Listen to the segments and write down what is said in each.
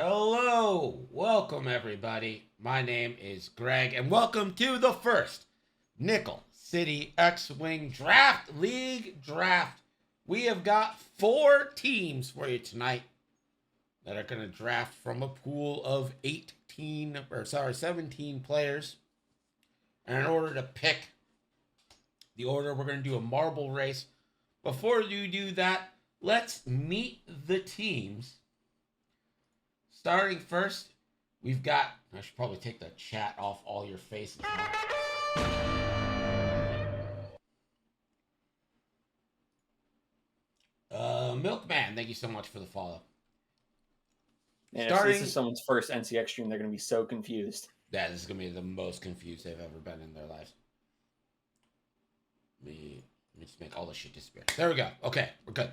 Hello, welcome everybody. My name is Greg, and welcome to the first Nickel City X-Wing Draft League draft. We have got 4 teams for you tonight that are going to draft from a pool of 17 players. And in order to pick the order, we're going to do a marble race. Before you do that, let's meet the teams. Starting first, we've got. I should probably take the chat off all your faces. Milkman, thank you so much for the follow. And if this is someone's first NCX stream, they're going to be so confused. That is going to be the most confused they've ever been in their lives. Let me just make all this shit disappear. There we go. Okay, we're good.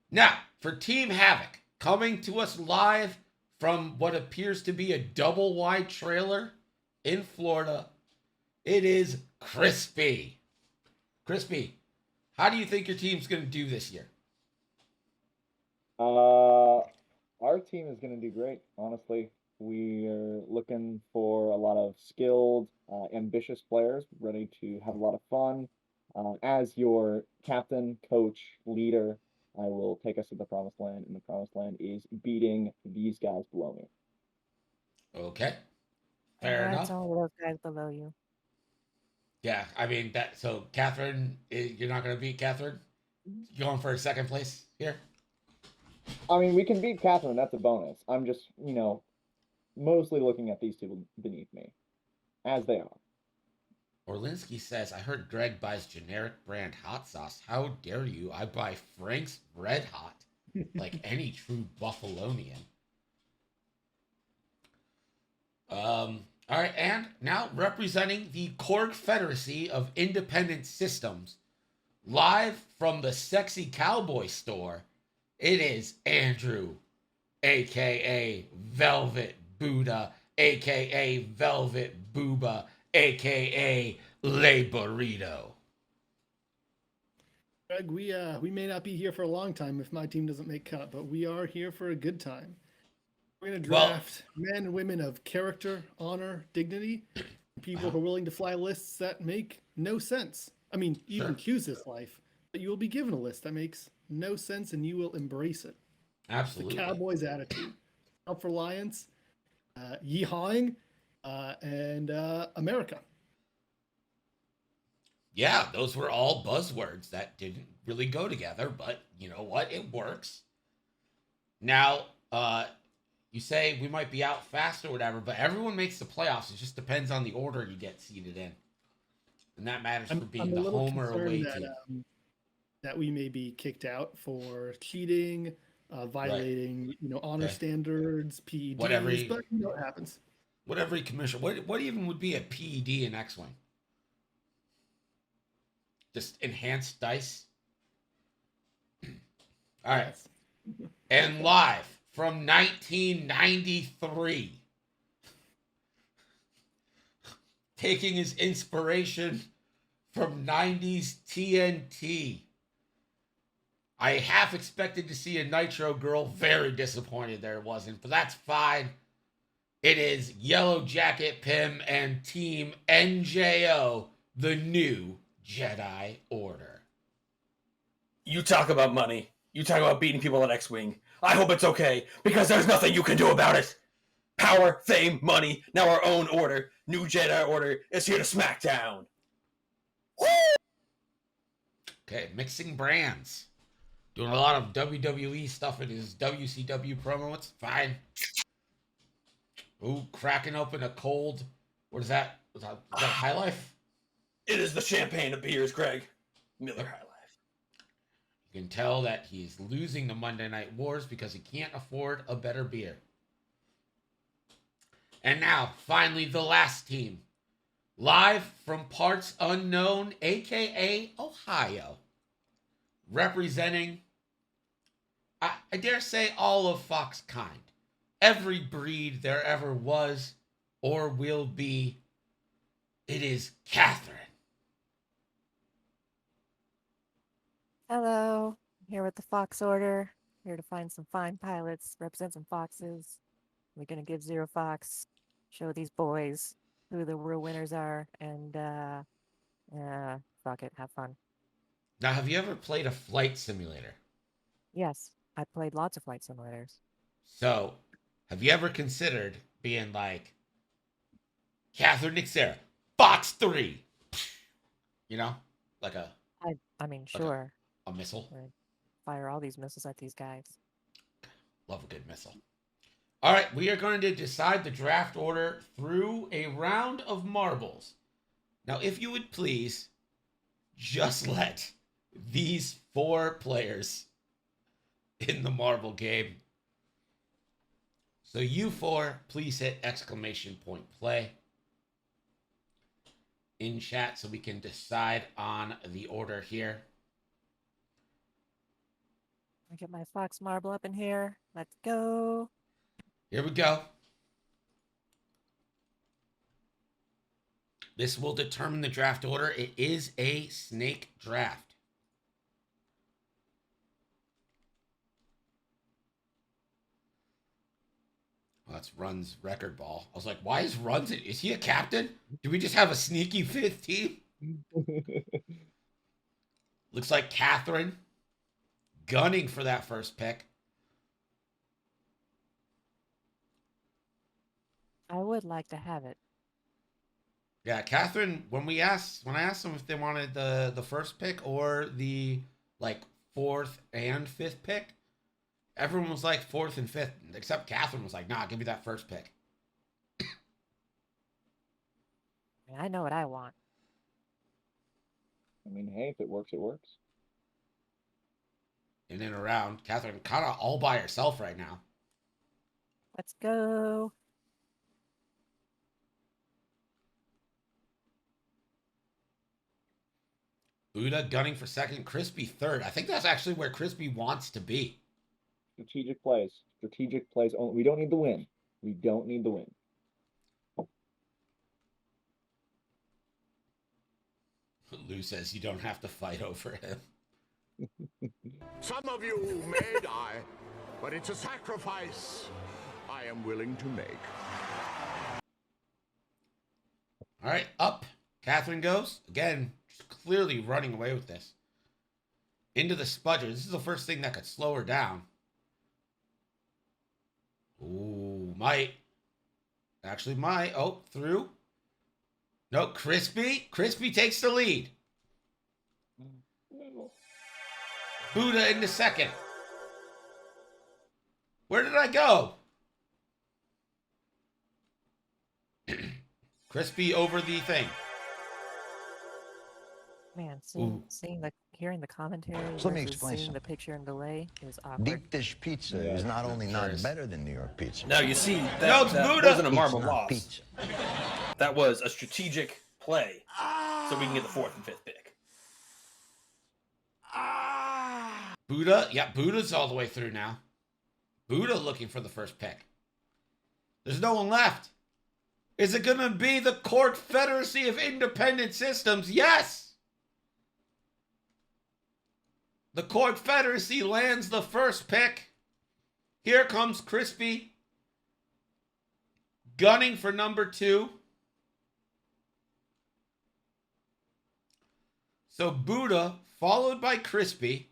Now, for Team Havoc, coming to us live from what appears to be a double wide trailer in Florida, it is Crispy. Crispy, how do you think your team's going to do this year? Our team is going to do great, honestly. We are looking for a lot of skilled, ambitious players ready to have a lot of fun. As your captain, coach, leader, I will take us to the promised land, and the promised land is beating these guys below me. Okay. Fair enough. All those guys below you. Yeah, I mean that. So Catherine, you're not going to beat Catherine. You going for a second place here? I mean, we can beat Catherine. That's a bonus. I'm just, mostly looking at these two beneath me, as they are. Orlinsky says, I heard Greg buys generic brand hot sauce. How dare you? I buy Frank's Red Hot, like any true Buffalonian. All right, and now representing the Confederacy of Independent Systems, live from the Sexy Cowboy store, it is Andrew, a.k.a. Velvet Buddha, a.k.a. Velvet Booba, a.k.a. Le Burrito. Greg, we may not be here for a long time if my team doesn't make cut, but we are here for a good time. We're going to draft men and women of character, honor, dignity, people who are willing to fly lists that make no sense. I mean, you can choose this life, but you will be given a list that makes no sense and you will embrace it. Absolutely. The Cowboys attitude. Self-reliance, yeehawing, and America. Yeah, those were all buzzwords that didn't really go together, but you know what? It works. Now, you say we might be out fast or whatever, but everyone makes the playoffs. It just depends on the order you get seated in. And that matters for being the home or away team. That we may be kicked out for cheating, violating, honor standards, PEDs, but it happens. What every commissioner, what even would be a PED in X-Wing? Just enhanced dice? All right. And live from 1993, taking his inspiration from 90s TNT. I half expected to see a Nitro girl. Very disappointed there wasn't, but that's fine. It is Yellow Jacket Pim and Team NJO, the new Jedi Order. You talk about money. You talk about beating people at X-Wing. I hope it's okay, because there's nothing you can do about it. Power, fame, money, now our own order, new Jedi Order, is here to smack down. Woo! Okay, mixing brands. Doing a lot of WWE stuff in his WCW promo. It's fine. Ooh, cracking open a cold. What is that? Is that High Life? It is the champagne of beers, Greg. Miller High Life. You can tell that he's losing the Monday Night Wars because he can't afford a better beer. And now, finally, the last team. Live from parts unknown, a.k.a. Ohio. Representing, I dare say, all of Fox kind. Every breed there ever was or will be. It is Catherine. Hello, I'm here with the Fox Order. Here to find some fine pilots, represent some foxes. We're gonna give Zero Fox, show these boys who the real winners are, and fuck it, have fun. Now, have you ever played a flight simulator? Yes, I played lots of flight simulators. So, have you ever considered being like Catherine Nixera, Fox 3? You know, like I mean, sure. a missile. I'd fire all these missiles at these guys. Love a good missile. All right, we are going to decide the draft order through a round of marbles. Now, if you would please, just let these 4 players in the marble game. So you 4, please hit !play in chat so we can decide on the order here. I get my Fox marble up in here. Let's go. Here we go. This will determine the draft order. It is a snake draft. Well, that's Run's record ball. I was like, why is Run's? Is he a captain? Do we just have a sneaky 5th team? Looks like Catherine gunning for that first pick. I would like to have it. Yeah, Catherine, when I asked them if they wanted the first pick or the like 4th and 5th pick, everyone was like 4th and 5th, except Catherine was like, nah, give me that first pick. I mean, I know what I want. I mean, hey, if it works, it works. In and around, Catherine kind of all by herself right now. Let's go. Buddha gunning for 2nd, Crispy 3rd. I think that's actually where Crispy wants to be. Strategic plays. Strategic plays. We don't need the win. We don't need the win. Lou says you don't have to fight over him. Some of you may die, but it's a sacrifice I am willing to make. All right, up. Catherine goes. Again, just clearly running away with this. Into the Spudger. This is the first thing that could slow her down. Ooh, might. Actually, might. Oh, through. No, Crispy. Crispy takes the lead. Buddha into 2nd. Where did I go? Crispy over the thing. Man, Ooh. hearing the commentary So let me versus explain seeing the something. picture and delay is awkward. Deep dish pizza is not only not better than New York pizza. Now you see No, that, it's that Buddha. wasn't a It's marble not loss. pizza. That was a strategic play, so we can get the 4th and 5th pick. Buddha. Yeah, Buddha's all the way through now. Buddha looking for the first pick. There's no one left. Is it going to be the Confederacy of Independent Systems? Yes! The Confederacy lands the first pick. Here comes Crispy. Gunning for number 2. So Buddha, followed by Crispy.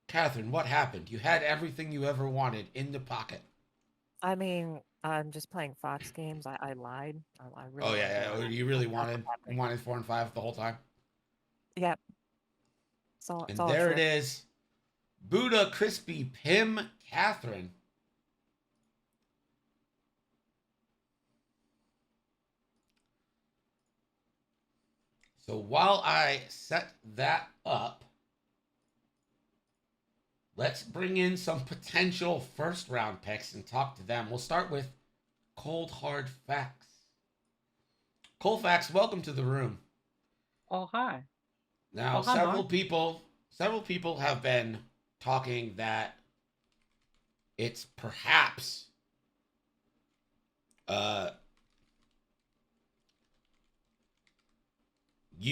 Catherine, what happened? You had everything you ever wanted in the pocket. I mean, I'm just playing Fox games. I lied. I really Oh, wanted yeah. to lie. You really That's what wanted happened. 4 and 5 the whole time? Yep. So And there it is. Buddha, Crispy, Pim, Catherine. So while I set that up, let's bring in some potential first round picks and talk to them. We'll start with Cold Hard Facts. Cold Facts, welcome to the room. Oh, hi. Now, Oh, hi, several Mark. people have been talking that it's perhaps you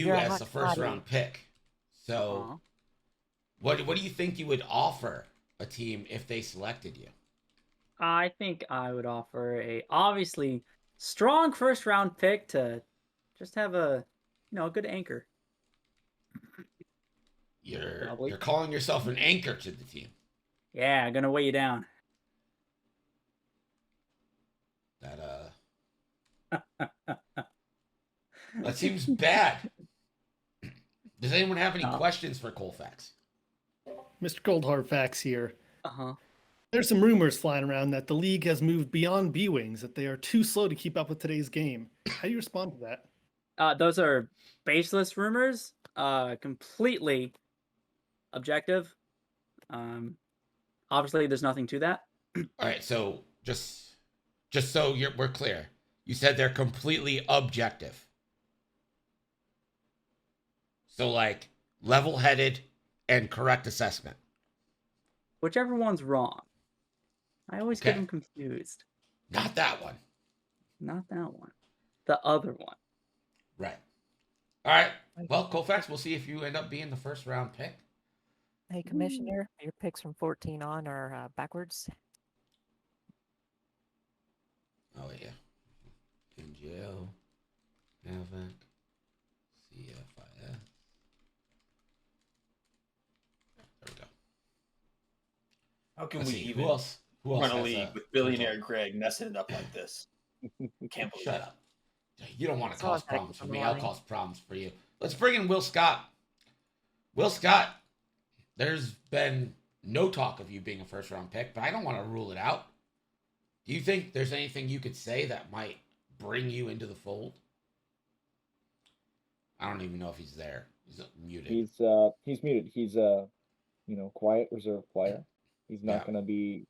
You're a as hot the first toddy. round pick. So, Uh-huh. what do you think you would offer a team if they selected you? I think I would offer a obviously strong first round pick to just have a a good anchor. You're calling yourself an anchor to the team. Yeah, gonna weigh you down. That seems bad. Does anyone have any questions for Colfax? Mr. Cold Hard Facts here. Uh-huh. There's some rumors flying around that the league has moved beyond B-Wings, that they are too slow to keep up with today's game. How do you respond to that? Those are baseless rumors. Completely objective. Obviously, there's nothing to that. All right, so just so we're clear, you said they're completely objective. So like level-headed and correct assessment. Whichever one's wrong. I always get them confused. Not that one. Not that one. The other one. Right. All right. Well, Colfax, we'll see if you end up being the first round pick. Hey, Commissioner, your picks from 14 on are backwards. Oh, yeah. NGL, Havoc, CFIS. There we go. How can Let's we see, even who else run a has league with billionaire Greg messing it up like this? Can't believe Shut it. up. You don't want to That's all cause I'm problems for taking me. from I'll the cause problems for you. Let's bring in Will Scott. Will Scott, there's been no talk of you being a first round pick, but I don't want to rule it out. Do you think there's anything you could say that might bring you into the fold? I don't even know if he's there. He's muted. He's muted. He's a quiet, reserved player. He's not going to be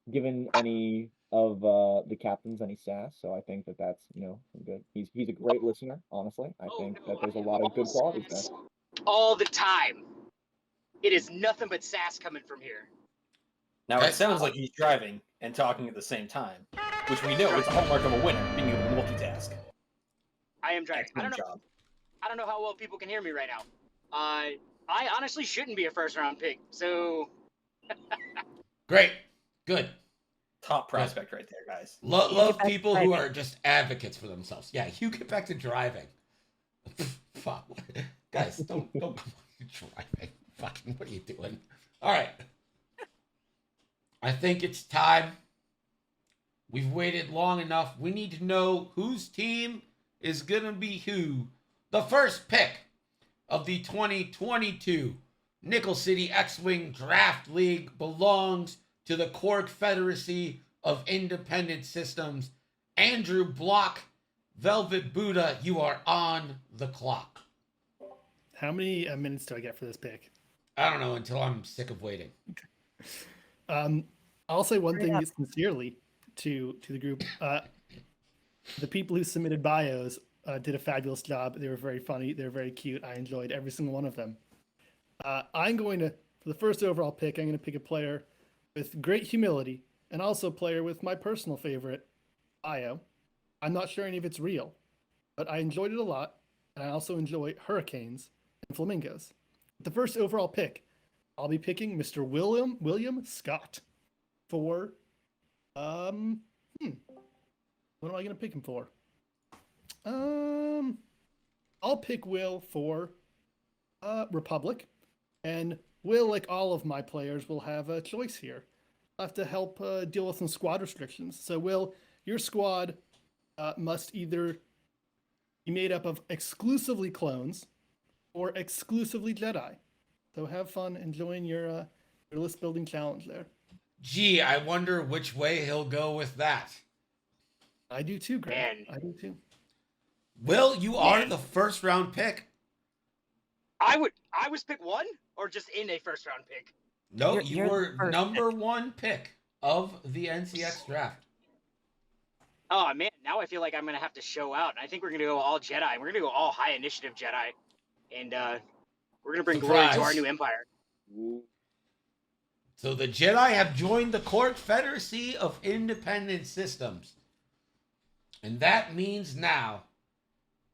given any of the captains any sass. So I think that's good. He's a great listener. Honestly, I think that there's a lot of good qualities there. All the time. It is nothing but sass coming from here. Now it sounds like he's driving and talking at the same time, which we know is a hallmark of a winner, being able to multitask. I am driving. Excellent job. I don't know how well people can hear me right now. I honestly shouldn't be a first round pick. So Great. Good. Top prospect right there, guys. Love people who are just advocates for themselves. Yeah, you get back to driving. Fuck. Guys, don't come on driving. Fucking, what are you doing? All right. I think it's time. We've waited long enough. We need to know whose team is going to be who. The first pick of the 2022 Nickel City X-Wing Draft League belongs to the Korg Confederacy of Independent Systems. Andrew Block, Velvet Buddha, you are on the clock. How many minutes do I get for this pick? I don't know until I'm sick of waiting. I'll say one thing sincerely to the group. The people who submitted bios did a fabulous job. They were very funny. They were very cute. I enjoyed every single one of them. I'm going to, for the first overall pick, I'm going to pick a player with great humility and also a player with my personal favorite bio. I'm not sure any of it's real, but I enjoyed it a lot, and I also enjoy hurricanes and flamingos. The first overall pick, I'll be picking Mr. William Scott for what am I going to pick him for? I'll pick Will for Republic, and Will, like all of my players, will have a choice here. I'll have to help deal with some squad restrictions. So, Will, your squad must either be made up of exclusively clones or exclusively Jedi. So have fun enjoying your list building challenge there. Gee, I wonder which way he'll go with that. I do too, Greg. Man. I do too. Will, you are the first round pick. I was pick one or just in a first round pick? No, You're you were the number one pick of the NCX draft. Oh man, now I feel like I'm gonna have to show out. I think we're gonna go all Jedi. We're gonna go all high initiative Jedi, and we're gonna bring glory to our new empire. So the Jedi have joined the Korg Confederacy of Independent Systems. And that means now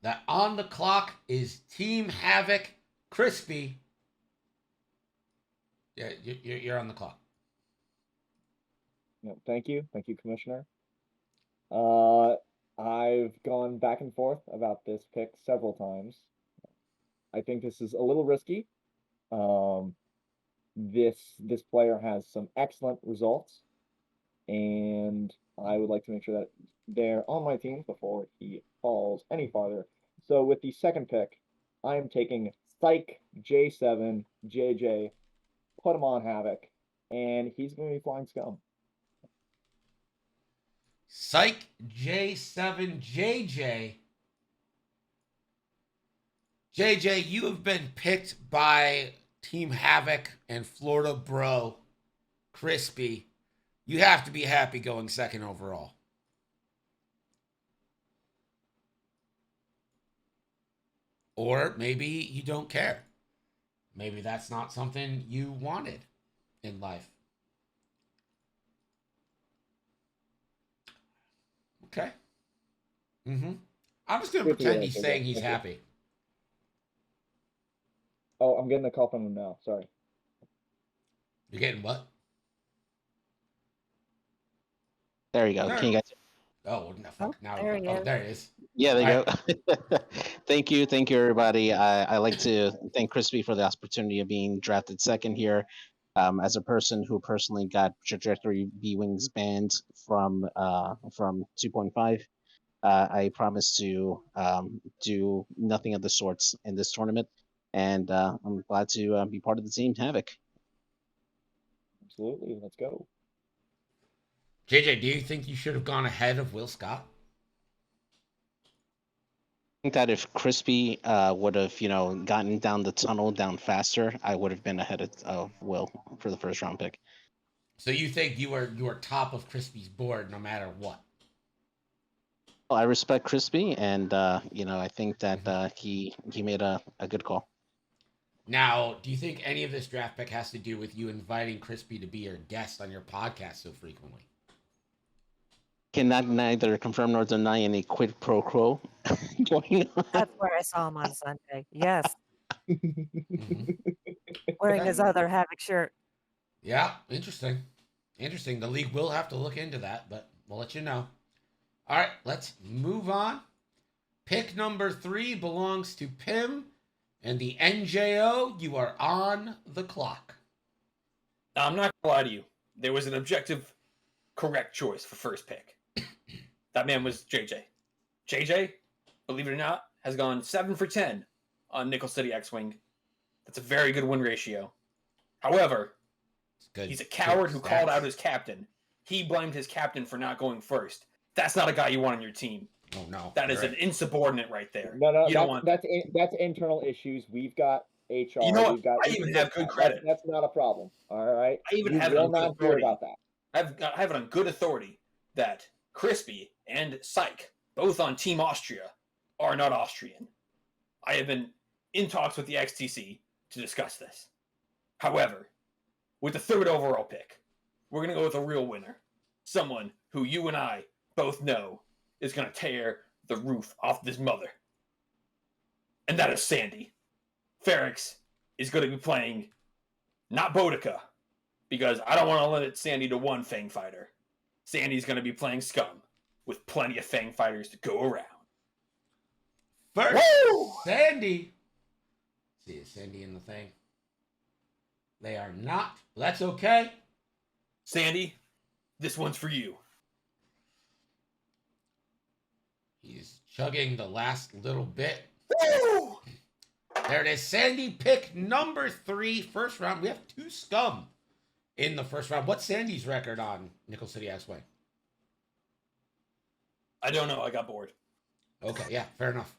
that on the clock is Team Havoc Crispy. Yeah, you're on the clock. Thank you, Commissioner. I've gone back and forth about this pick several times. I think this is a little risky. This player has some excellent results, and I would like to make sure that they're on my team before he falls any farther. So with the second pick, I am taking Psych J7 JJ, put him on Havoc, and he's going to be flying scum. Psych J7 JJ. JJ, you have been picked by Team Havoc and Florida Bro Crispy. You have to be happy going second overall. Or maybe you don't care. Maybe that's not something you wanted in life. Okay. I'm just going to pretend he's saying he's happy. Oh, I'm getting a call from him now. Sorry. You're getting what? There you go. There. Can you guys? Oh, no, fuck. Now, there he is. there it is. Yeah, there you All go. Thank you, everybody. I like to thank Crispy for the opportunity of being drafted second here. As a person who personally got Trajectory B-Wings banned from 2.5, I promise to do nothing of the sorts in this tournament, and I'm glad to be part of the team Havoc. Absolutely, let's go. JJ, do you think you should have gone ahead of Will Scott? I think that if Crispy would have, gotten down the tunnel down faster, I would have been ahead of Will for the first round pick. So you think you were top of Crispy's board no matter what? Well, I respect Crispy, and I think that he made a good call. Now, do you think any of this draft pick has to do with you inviting Crispy to be your guest on your podcast so frequently? Cannot neither confirm nor deny any quid pro quo going on. That's where I saw him on Sunday. Yes. Wearing his other Havoc shirt. Yeah, interesting. Interesting. The league will have to look into that, but we'll let you know. All right, let's move on. Pick number 3 belongs to Pim, and the NJO, you are on the clock. Now, I'm not going to lie to you. There was an objective correct choice for first pick. That man was JJ. JJ, believe it or not, has gone 7 for 10 on Nickel City X-Wing. That's a very good win ratio. However, he's a coward who called out his captain. He blamed his captain for not going first. That's not a guy you want on your team. Oh, no. That is an insubordinate right there. No, you don't want that's internal issues. We've got HR. You know what? We've got. I even have good credit. That's not a problem. All right. I even you have will it on not good hear authority. about that. I have it on good authority that Crispy and Psych, both on Team Austria, are not Austrian. I have been in talks with the XTC to discuss this. However, with the 3rd overall pick, we're going to go with a real winner. Someone who you and I both know is going to tear the roof off this mother. And that is Sandy. Ferrix is going to be playing not Bodica, because I don't want to limit Sandy to one Fang fighter. Sandy's going to be playing Scum, with plenty of Fang fighters to go around. First, Sandy. See, is Sandy in the thing? They are not. That's okay. Sandy, this one's for you. He's chugging the last little bit. Woo! There it is. Sandy pick number 3, first round. We have 2 scum in the first round. What's Sandy's record on Nickel City X-Wing? I don't know. I got bored. Okay, yeah, fair enough.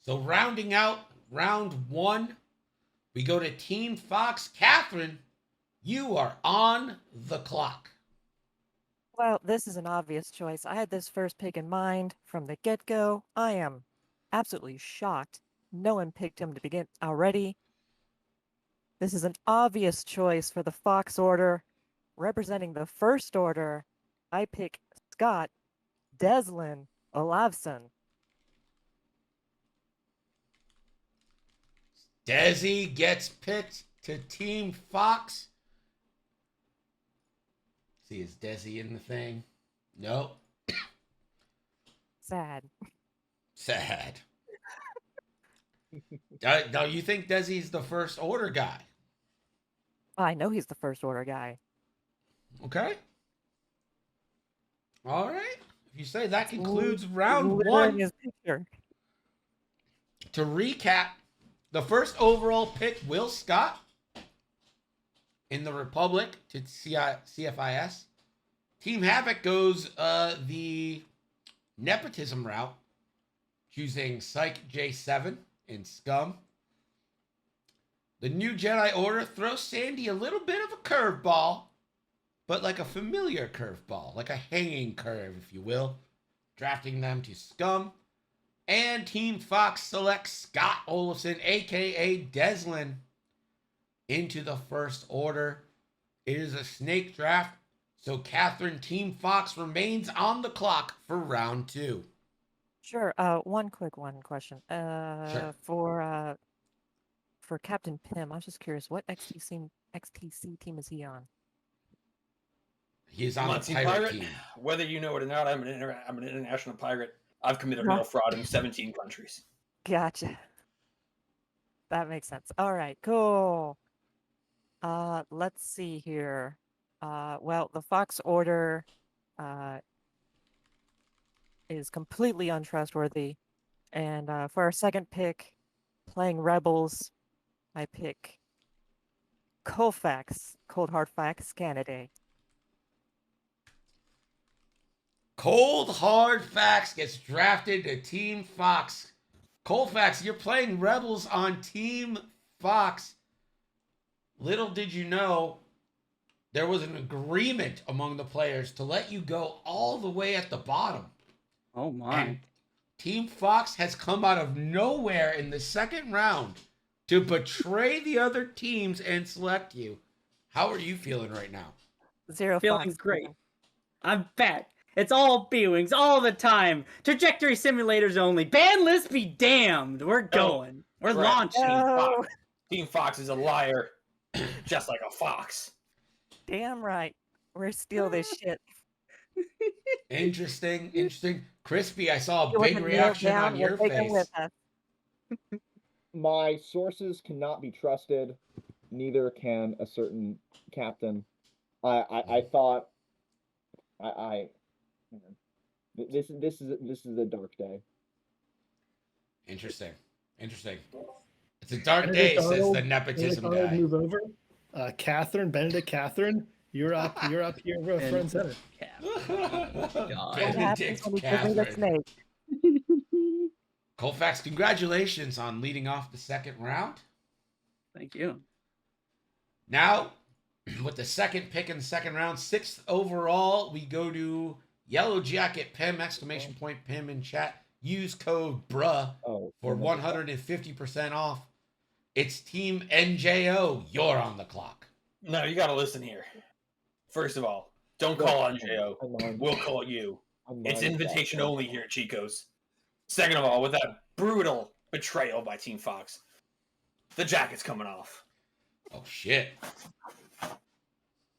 So rounding out round 1, we go to Team Fox. Catherine, you are on the clock. Well, this is an obvious choice. I had this first pick in mind from the get-go. I am absolutely shocked. No one picked him to begin already. This is an obvious choice for the Fox Order. Representing the First Order, I pick Scott Deslin Olavson. Desi gets picked to Team Fox. See, is Desi in the thing? Nope. Sad. Sad. No, you think Desi's the first order guy? I know he's the first order guy. Okay. All right. If you say that concludes round Literally one. his picture. To recap, the first overall pick, Will Scott, in the Republic to CFIS. Team Havoc goes the nepotism route, choosing Psych J7 in Scum. The New Jedi Order throws Sandy a little bit of a curveball, but like a familiar curveball, like a hanging curve, if you will, drafting them to Scum. And Team Fox selects Scott Olafson, a.k.a. Deslin, into the First Order. It is a snake draft, so Catherine, Team Fox remains on the clock for round 2. Sure. One question. Sure. For Captain Pym, I was just curious, what XTC team is he on? He's on the Muncie pirate team. Whether you know it or not, I'm an international pirate. I've committed mail fraud in 17 countries. Gotcha. That makes sense. All right, cool. Let's see here. Well, the Fox Order is completely untrustworthy. And for our second pick, playing Rebels, I pick Colfax, Cold Hard Facts candidate. Cold Hard Facts gets drafted to Team Fox. Colfax, you're playing Rebels on Team Fox. Little did you know, there was an agreement among the players to let you go all the way at the bottom. Oh my. And Team Fox has come out of nowhere in the second round to betray the other teams and select you. How are you feeling right now? Zero Feeling Fox. great. I'm back. It's all B-Wings all the time. Trajectory simulators only. Ban list be damned. We're going. We're Right. launching. No. Team Fox is a liar, just like a fox. Damn right. We're steal this shit. Interesting. Crispy, I saw a With big a nail reaction down, on we'll your take 'em face. with us. My sources cannot be trusted. Neither can a certain captain. I thought this is a dark day. Interesting. It's a dark day, says the nepotism Benedict guy. move over. Benedict Catherine, you're up here front and center. What happens Benedict when you give me the Catherine. snake? Colfax, congratulations on leading off the second round. Thank you. Now, with the second pick in the second round, 6th overall, we go to Yellow Jacket Pim, exclamation point Pim in chat. Use code BRUH for 150% off. It's Team NJO. You're on the clock. No, you got to listen here. First of all, don't call on JO. We'll call you. It's invitation only here at Chico's. Second of all, with that brutal betrayal by Team Fox, the jacket's coming off. Oh, shit.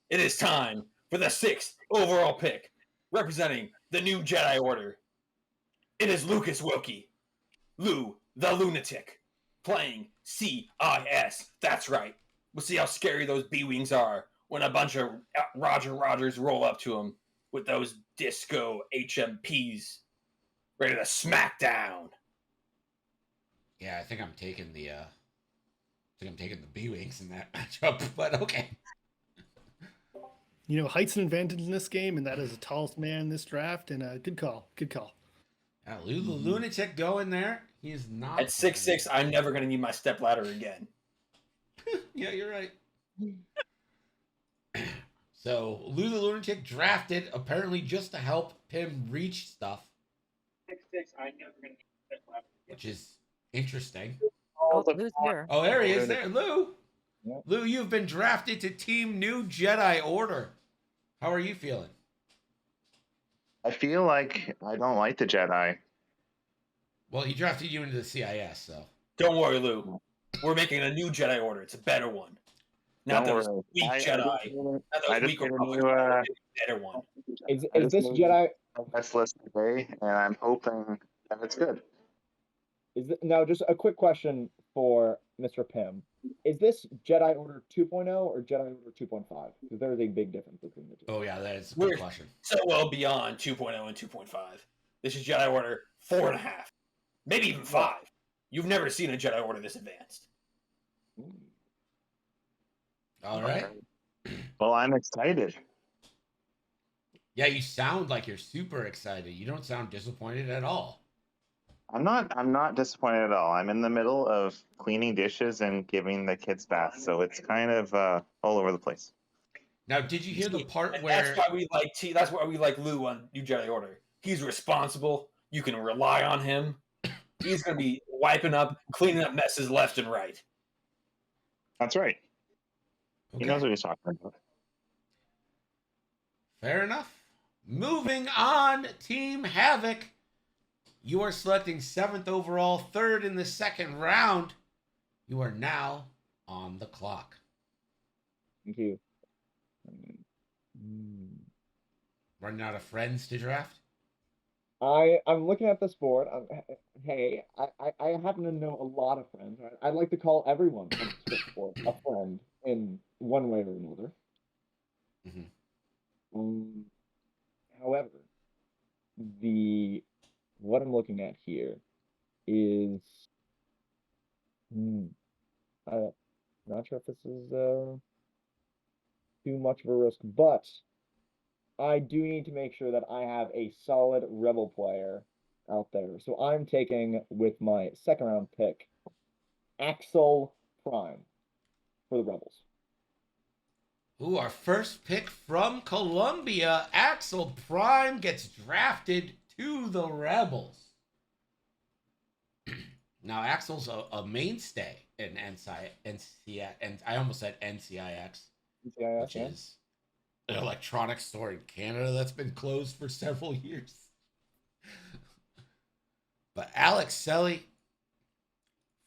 It is time for the 6th overall pick, representing the New Jedi Order. It is Lucas Wilkie, Lou the Lunatic, playing CIS. That's right. We'll see how scary those B-Wings are when a bunch of Roger Rogers roll up to them with those disco HMPs ready to smack down. Yeah, I think I'm taking the B-Wings in that matchup, but okay. You know, height's an advantage in this game, and that is the tallest man in this draft. And good call. Lou the Lunatic going there. He is not At 6'6", I'm never going to need my step ladder again. Yeah, you're right. So Lou the Lunatic drafted apparently just to help Pim reach stuff, 6'6", I'm never gonna need step ladder. which is interesting. Oh, Lou's here. Oh, there he is. There, Lou. Yep. Lou, you've been drafted to Team New Jedi Order. How are you feeling? I feel like I don't like the Jedi. Well, he drafted you into the CIS, so. Don't worry, Lou. We're making a new Jedi Order. It's a better one. Not Don't those worry. weak I Jedi. just made Not I those just weak made a Republicans. new Better one. Is I is just this made Jedi? a guest list today, and I'm hoping that it's good. Now just a quick question for Mr. Pym. Is this Jedi Order 2.0 or Jedi Order 2.5? Because there is a big difference between the two. Oh yeah, that is a good question. So well beyond 2.0 and 2.5. This is Jedi Order 4.5, maybe even 5. You've never seen a Jedi Order this advanced. All right. Well, I'm excited. Yeah, you sound like you're super excited. You don't sound disappointed at all. I'm not disappointed at all. I'm in the middle of cleaning dishes and giving the kids baths, so it's kind of all over the place. Now, did you hear the part And where that's why we like Lou on New Jedi Order. He's responsible. You can rely on him. He's going to be wiping up, cleaning up messes left and right. That's right. Okay. He knows what he's talking about. Fair enough. Moving on, Team Havoc. You are selecting 7th overall, 3rd in the second round. You are now on the clock. Thank you. Running out of friends to draft? I'm looking at this board. Hey, I happen to know a lot of friends. Right? I'd like to call everyone on the script board a friend in one way or another. However, what I'm looking at here is I'm not sure if this is too much of a risk, but I do need to make sure that I have a solid Rebel player out there. So I'm taking with my second round pick Axel Prime for the Rebels. Ooh, our first pick from Columbia, Axel Prime gets drafted to the Rebels. Now, Axel's a mainstay in NCX, and I almost said NCIX, which is an electronics store in Canada that's been closed for several years. But Alex Selly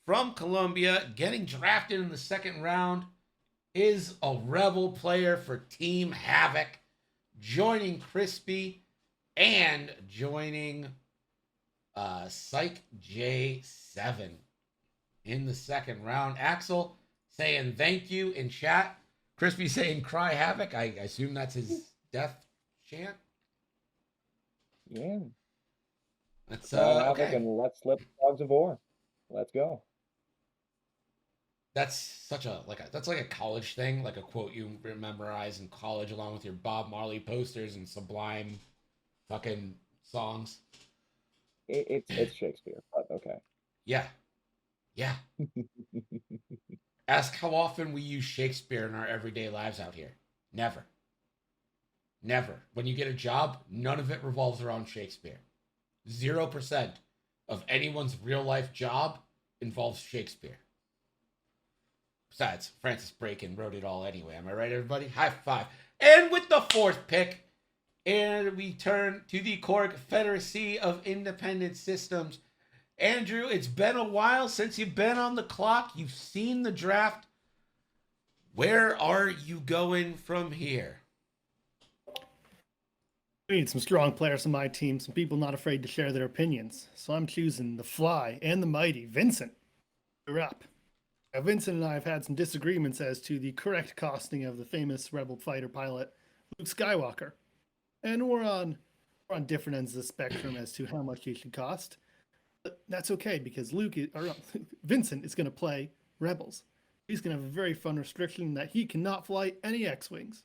from Columbia getting drafted in the second round is a Rebel player for Team Havoc, joining Crispy and joining Psych J7 in the second round. Axel saying thank you in chat. Crispy saying cry Havoc. I assume that's his death chant. Yeah. That's Havoc okay. and let's slip Dogs of War. Let's go. That's such a that's like a college thing, like a quote you memorize in college along with your Bob Marley posters and Sublime fucking songs. It's Shakespeare, but okay. Yeah. Ask how often we use Shakespeare in our everyday lives out here. Never. When you get a job, none of it revolves around Shakespeare. 0% of anyone's real life job involves Shakespeare. Besides, Francis Bacon wrote it all anyway. Am I right, everybody? High five. And with the 4th pick, and we turn to the Confederacy of Independent Systems. Andrew, it's been a while since you've been on the clock. You've seen the draft. Where are you going from here? I need some strong players on my team, some people not afraid to share their opinions. So I'm choosing the Fly and the Mighty, Vincent. You're up. Now, Vincent and I have had some disagreements as to the correct costing of the famous Rebel fighter pilot, Luke Skywalker. And we're on different ends of the spectrum as to how much he should cost. But that's okay because Vincent is going to play Rebels. He's going to have a very fun restriction that he cannot fly any X-Wings.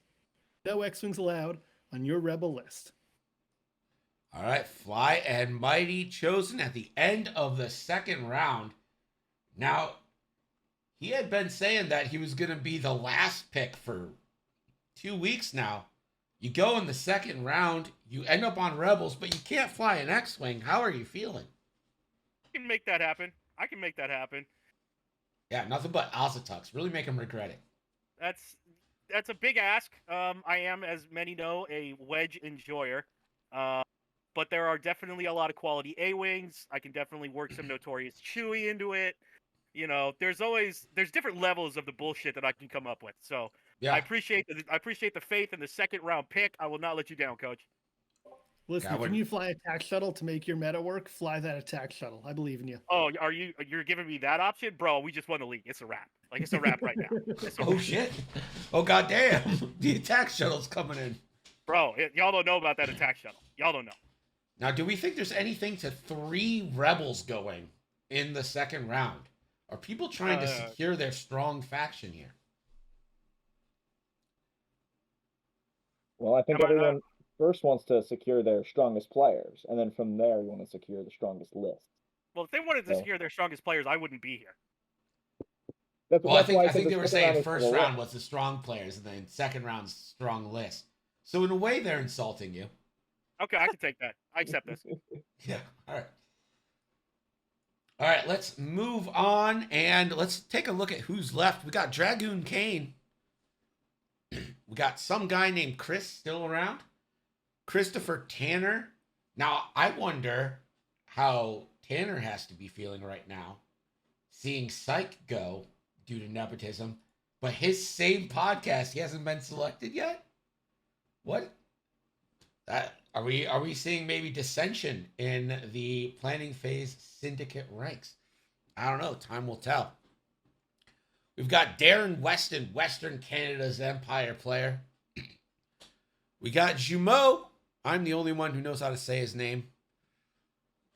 No X-Wings allowed on your Rebel list. All right, Fly and Mighty chosen at the end of the second round. Now, he had been saying that he was going to be the last pick for 2 weeks now. You go in the second round, you end up on Rebels, but you can't fly an X-Wing. How are you feeling? I can make that happen. Yeah, nothing but Ozatucks. Really make him regret it. That's a big ask. I am, as many know, a wedge enjoyer. But there are definitely a lot of quality A-Wings. I can definitely work some Notorious Chewie into it. there's different levels of the bullshit that I can come up with. So Yeah. I appreciate the faith in the second round pick. I will not let you down, Coach. Listen, if you need to fly attack shuttle to make your meta work, fly that attack shuttle. I believe in you. Oh, you're giving me that option, bro? We just won the league. It's a wrap. Like it's a wrap right now. Oh shit! Oh goddamn! The attack shuttle's coming in. Bro, y'all don't know about that attack shuttle. Y'all don't know. Now, do we think there's anything to 3 rebels going in the second round? Are people trying to secure their strong faction here? Well, I think everyone first wants to secure their strongest players, and then from there you want to secure the strongest list. Well, if they wanted to secure their strongest players, I wouldn't be here. I think they were saying first round was the strong players, and then second round's strong list. So in a way, they're insulting you. Okay, I can take that. I accept this. Yeah. All right. All right. Let's move on and let's take a look at who's left. We got Dragoon Kane. We got some guy named Chris still around. Christopher Tanner. Now I wonder how Tanner has to be feeling right now, seeing Psych go due to nepotism, but his same podcast, he hasn't been selected yet. What? Are we seeing maybe dissension in the planning phase syndicate ranks? I don't know. Time will tell. We've got Darren Weston, Western Canada's Empire player. We got Jumeau. I'm the only one who knows how to say his name.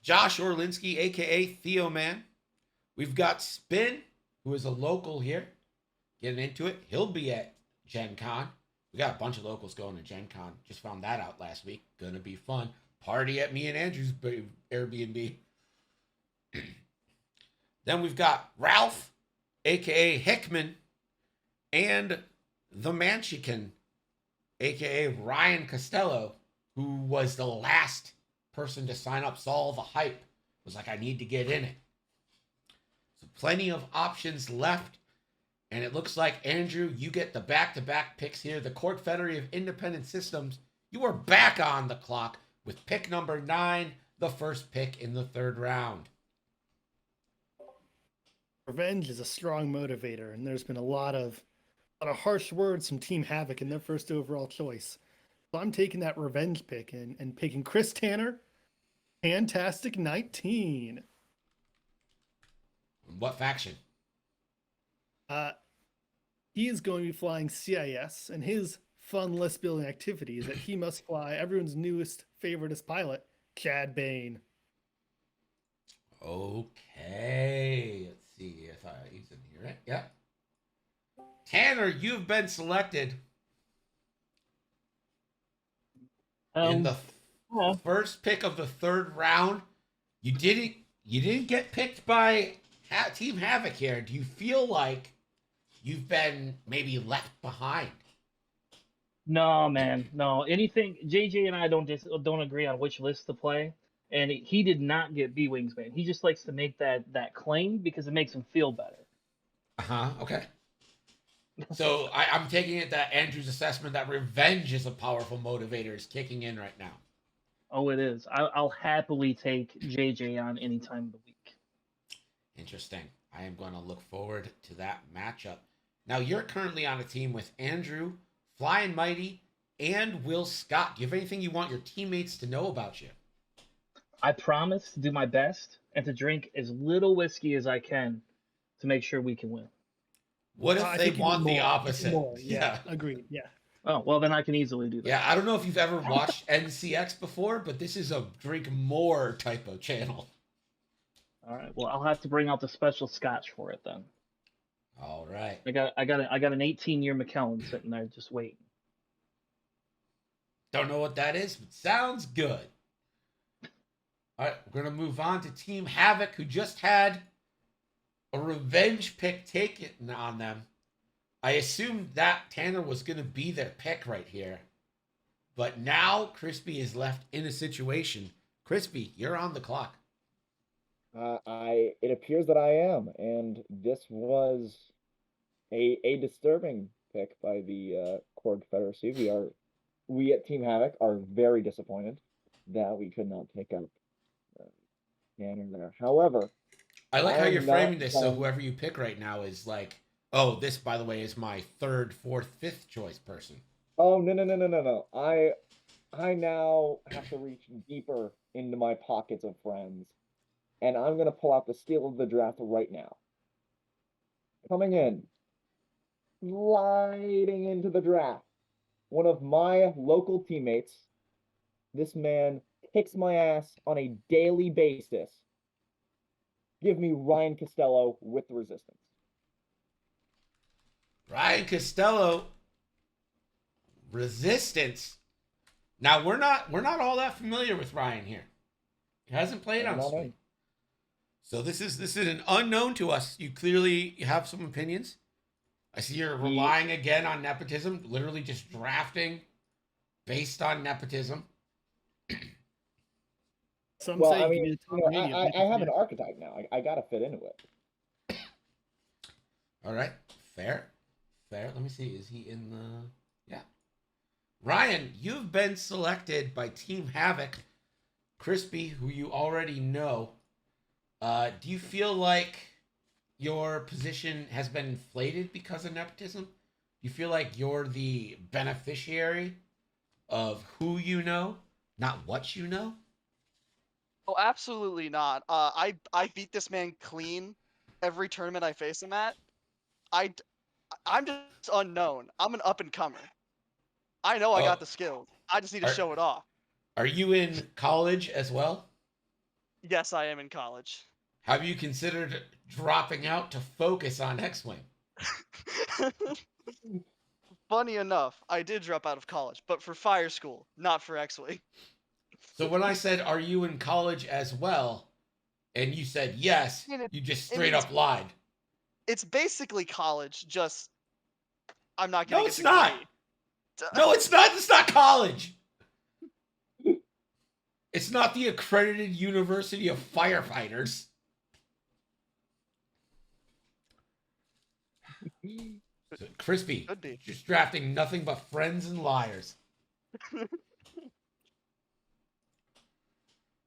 Josh Orlinski, a.k.a. Theo Man. We've got Spin, who is a local here. Getting into it. He'll be at Gen Con. We got a bunch of locals going to Gen Con. Just found that out last week. Gonna be fun. Party at me and Andrew's Airbnb. Then we've got Ralph, a.k.a. Hickman, and the Manchican, a.k.a. Ryan Costello, who was the last person to sign up, saw all the hype, was like, I need to get in it. So plenty of options left. And it looks like, Andrew, you get the back-to-back picks here. The Court Federation of Independent Systems, you are back on the clock with pick number 9, the first pick in the 3rd round. Revenge is a strong motivator, and there's been a lot of harsh words from Team Havoc in their first overall choice. So I'm taking that revenge pick and picking Chris Tanner, Fantastic 19. What faction? He is going to be flying CIS, and his fun list building activity is that he must fly everyone's newest favoriteest pilot, Chad Bane. Okay. Let's see if he's in here, right? Yeah. Tanner, you've been selected in the first pick of the 3rd round. You didn't get picked by Team Havoc here. Do you feel like you've been maybe left behind? No, man, no. Anything JJ and I don't agree on which list to play, and he did not get B Wings, man. He just likes to make that claim because it makes him feel better. Okay. So I'm taking it that Andrew's assessment that revenge is a powerful motivator is kicking in right now. Oh, it is. I'll happily take JJ on any time of the week. Interesting. I am going to look forward to that matchup. Now, you're currently on a team with Andrew, Flying Mighty, and Will Scott. Do you have anything you want your teammates to know about you? I promise to do my best and to drink as little whiskey as I can to make sure we can win. What if they want the opposite? Yeah, agreed. Yeah. Oh, well, then I can easily do that. Yeah, I don't know if you've ever watched NCX before, but this is a drink more type of channel. All right. Well, I'll have to bring out the special scotch for it then. All right. I got an 18-year Macallan sitting there just waiting. Don't know what that is, but sounds good. All right, we're going to move on to Team Havoc, who just had a revenge pick taken on them. I assumed that Tanner was going to be their pick right here. But now Crispy is left in a situation. Crispy, you're on the clock. It appears that I am, and this was a disturbing pick by the Court Confederacy. We at Team Havoc are very disappointed that we could not pick up Tanner there. However, I like how I'm you're not framing this. So done. whoever you pick right now is like, oh, this, by the way, is my third, fourth, fifth choice person. Oh, no. I now have to reach deeper into my pockets of friends, and I'm gonna pull out the steal of the draft right now. Coming in, sliding into the draft, one of my local teammates. This man kicks my ass on a daily basis. Give me Ryan Costello with the Resistance. Ryan Costello, Resistance. Now we're not all that familiar with Ryan here. He hasn't played on Swing. So this is an unknown to us. You clearly have some opinions. I see you're relying again on nepotism, literally just drafting based on nepotism. Well, I mean, I have an archetype now. I gotta fit into it. All right, fair. Let me see. Is he in the? Yeah. Ryan, you've been selected by Team Havoc. Crispy, who you already know. Do you feel like your position has been inflated because of nepotism? You feel like you're the beneficiary of who you know, not what you know? Oh, absolutely not. I beat this man clean every tournament I face him at. I'm just unknown. I'm an up and comer. I know I got the skills. I just need to show it off. Are you in college as well? Yes, I am in college. Have you considered dropping out to focus on X-Wing? Funny enough, I did drop out of college, but for fire school, not for X-Wing. So when I said, are you in college as well? And you said yes, you just straight up lied. It's basically college, just I'm not getting No, it's not. No, it's not. It's not college. It's not the accredited University of Firefighters. So, Crispy, just drafting nothing but friends and liars.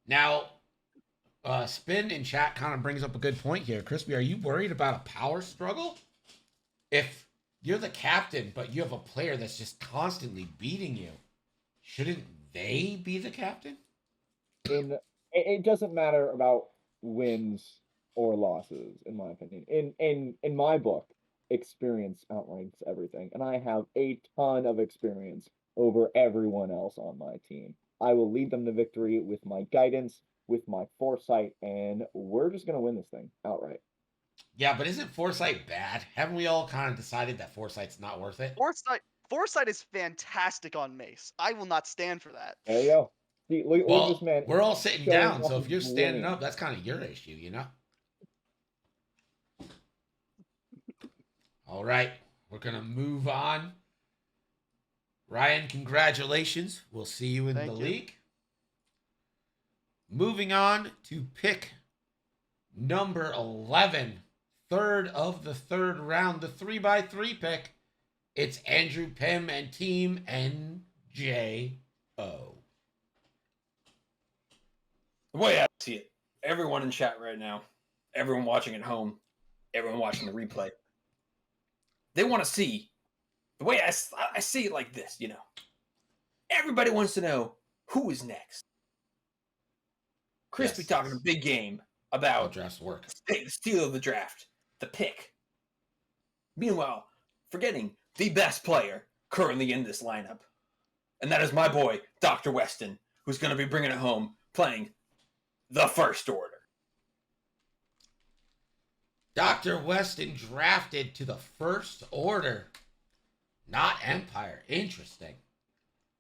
Now, Spin in chat kind of brings up a good point here. Crispy, are you worried about a power struggle? If you're the captain, but you have a player that's just constantly beating you, shouldn't they be the captain? It doesn't matter about wins or losses, in my opinion. In my book, experience outranks everything, and I have a ton of experience over everyone else on my team. I will lead them to victory with my guidance, with my foresight, and we're just gonna win this thing outright. Yeah, but isn't foresight bad? Haven't we all kind of decided that foresight's not worth it? Foresight is fantastic on Mace. I will not stand for that. There you go. See, look at this man. We're all sitting down, so if you're standing up, that's kind of your issue, you know? All right, we're going to move on. Ryan, congratulations. We'll see you in the league. Moving on to pick number 11, third of the third round, the 3x3 pick. It's Andrew Pym and Team NJO. The way I see it, everyone in chat right now, everyone watching at home, everyone watching the replay, they want to see, the way I see it like this, you know. Everybody wants to know who is next. Crispy talking a big game about draft work, the steal of the draft, the pick. Meanwhile, forgetting the best player currently in this lineup, and that is my boy, Dr. Weston, who's going to be bringing it home, playing the First Order. Dr. Weston drafted to the First Order, not Empire. Interesting.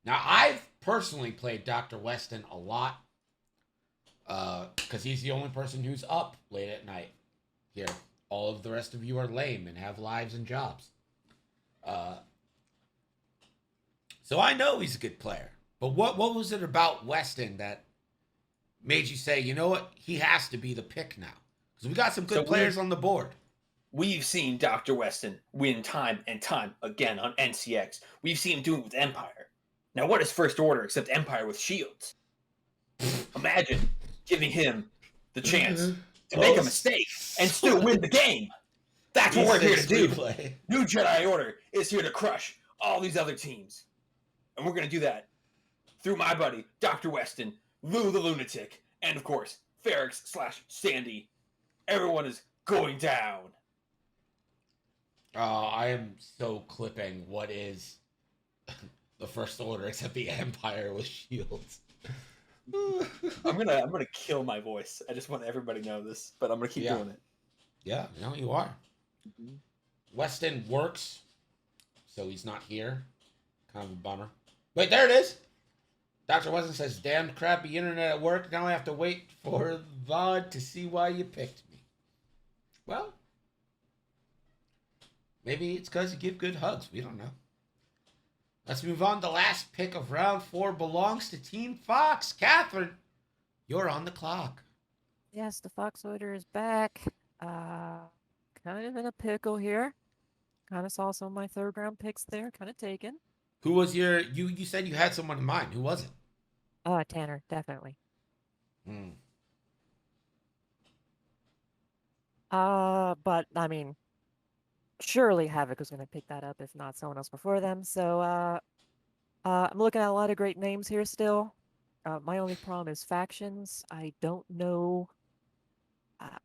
Now, I've personally played Dr. Weston a lot because he's the only person who's up late at night here. All of the rest of you are lame and have lives and jobs. So I know he's a good player. But what was it about Weston that made you say, you know what, he has to be the pick now? Because we got some good players on the board. We've seen Dr. Weston win time and time again on NCX. We've seen him do it with Empire. Now, what is First Order except Empire with shields? Imagine giving him the chance and make a mistake and still win the game. That's what we're here to do. Replay. New Jedi Order is here to crush all these other teams. And we're going to do that through my buddy, Dr. Weston, Lou the Lunatic, and of course, Ferrix/Sandy. Everyone is going down. I am so clipping what is the First Order except the Empire with shields. I'm gonna kill my voice. I just want everybody to know this, but I'm gonna keep doing it. Yeah, no, you are. Weston works, so he's not here. Kind of a bummer. Wait, there it is. Dr. Weston says, "Damn crappy internet at work. Now I have to wait for VOD to see why you picked me." Well, maybe it's because you give good hugs. We don't know. Let's move on. The last pick of round 4 belongs to Team Fox. Catherine, you're on the clock. Yes, the Fox order is back. Kind of in a pickle here. Kind of saw some of my third round picks there. Kind of taken. Who was your... You said you had someone in mind. Who was it? Tanner, definitely. But, I mean, surely Havoc was going to pick that up, if not someone else before them. So, I'm looking at a lot of great names here still. My only problem is factions. I don't know.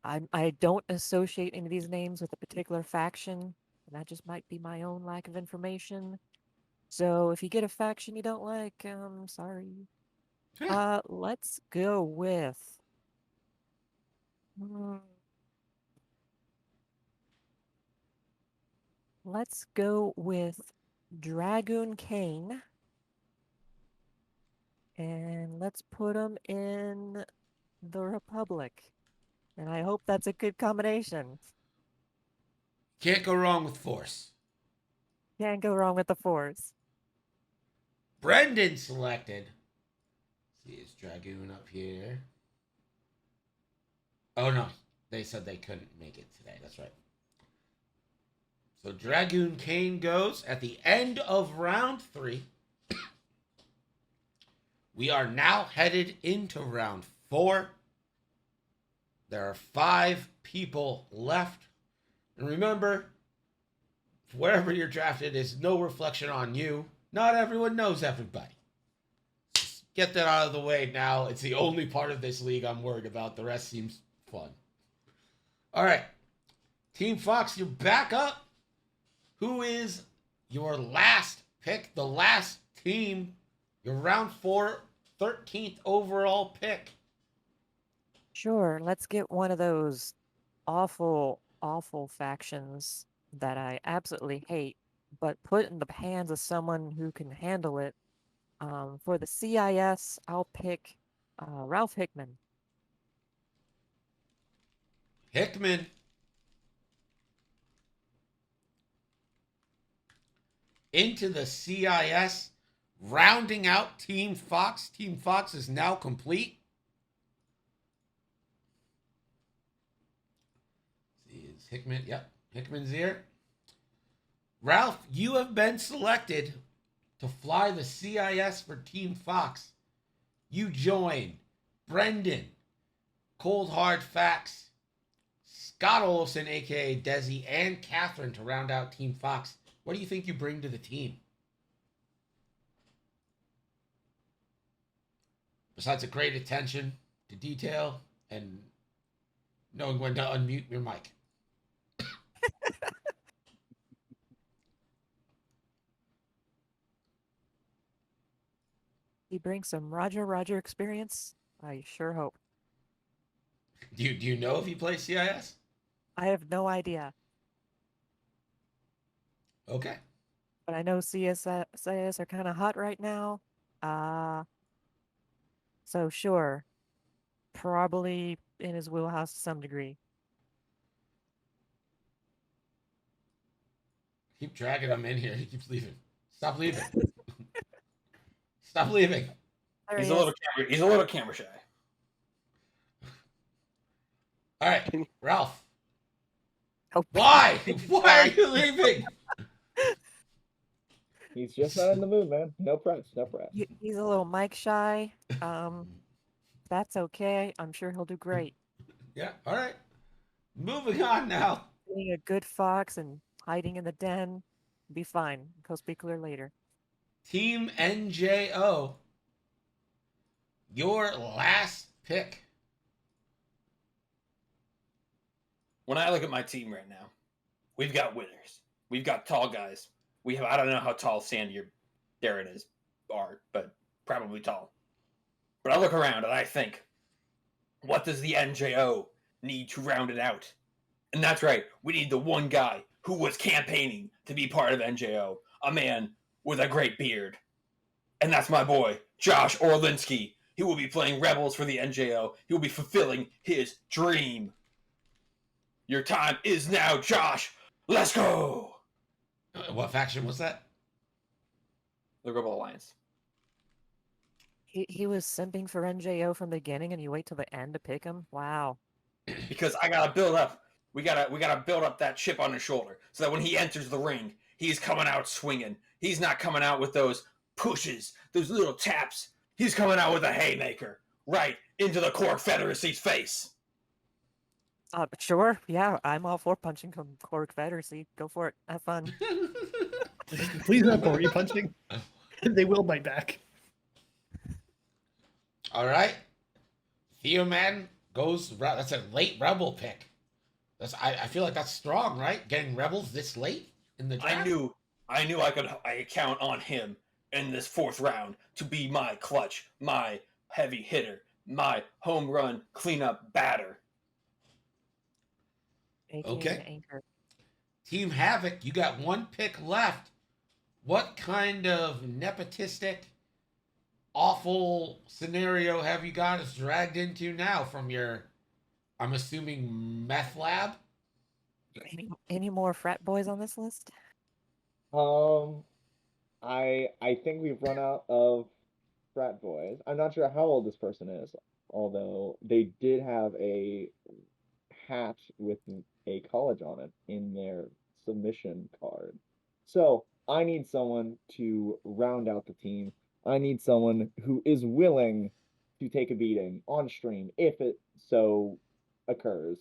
I don't associate any of these names with a particular faction. And that just might be my own lack of information. So if you get a faction you don't like, sorry. Let's go with... Let's go with Dragoon Kane. And let's put him in the Republic. And I hope that's a good combination. Can't go wrong with Force. Can't go wrong with the Force. Brendan selected. Let's see, is Dragoon up here? Oh, no. They said they couldn't make it today. That's right. So Dragoon Kane goes at the end of round 3. We are now headed into round 4. There are 5 people left. And remember, wherever you're drafted is no reflection on you. Not everyone knows everybody. Just get that out of the way now. It's the only part of this league I'm worried about. The rest seems fun. All right. Team Fox, you're back up. Who is your last pick? The last team. Your round 4, 13th overall pick. Sure, let's get one of those awful, awful factions that I absolutely hate, but put in the hands of someone who can handle it. For the CIS, I'll pick Ralph Hickman. Hickman. Into the CIS, rounding out Team Fox. Team Fox is now complete. Is Hickman? Yep, Hickman's here. Ralph, you have been selected to fly the CIS for Team Fox. You join Brendan, Cold Hard Facts, Scott Olson, aka Desi, and Catherine to round out Team Fox. What do you think you bring to the team? Besides a great attention to detail and knowing when to unmute your mic. He brings some Roger experience. I sure hope. Do you know if he plays CIS? I have no idea. Okay. But I know CIS are kind of hot right now. So sure. Probably in his wheelhouse to some degree. Keep dragging him in here. He keeps leaving. Stop leaving. Stop leaving. He's a little camera shy. All right, Ralph. Why? Why are you leaving? He's just not in the mood, man. No press, no press. He's a little mic shy. That's okay. I'm sure he'll do great. Yeah. All right. Moving on now. Being a good fox and hiding in the den, be fine. Coast be clear later. Team NJO. Your last pick. When I look at my team right now, we've got winners. We've got tall guys. We have, I don't know how tall Sandy or Darren are, but probably tall. But I look around and I think, what does the NJO need to round it out? And that's right, we need the one guy who was campaigning to be part of NJO, a man with a great beard. And that's my boy, Josh Orlinski. He will be playing Rebels for the NJO. He will be fulfilling his dream. Your time is now, Josh. Let's go. What faction was that? The Rebel Alliance. He was simping for NJO from the beginning, and you wait till the end to pick him. Wow. Because I gotta build up. We gotta build up that chip on his shoulder so that when he enters the ring, he's coming out swinging. He's not coming out with those pushes, those little taps. He's coming out with a haymaker right into the core Confederacy's face. Sure. Yeah, I'm all for punching core Confederacy. Go for it. Have fun. Please not Cory punching. They will bite back. All right. Theoman goes. That's a late Rebel pick. I feel like that's strong, right? Getting Rebels this late in the draft. I knew I could count on him in this fourth round to be my clutch, my heavy hitter, my home run cleanup batter. Okay. Anchor. Team Havoc, you got one pick left. What kind of nepotistic, awful scenario have you got us dragged into now from your, I'm assuming, meth lab? Any more frat boys on this list? I think we've run out of frat boys. I'm not sure how old this person is, although they did have a hat with a college on it in their submission card. So I need someone to round out the team. I need someone who is willing to take a beating on stream if it so occurs.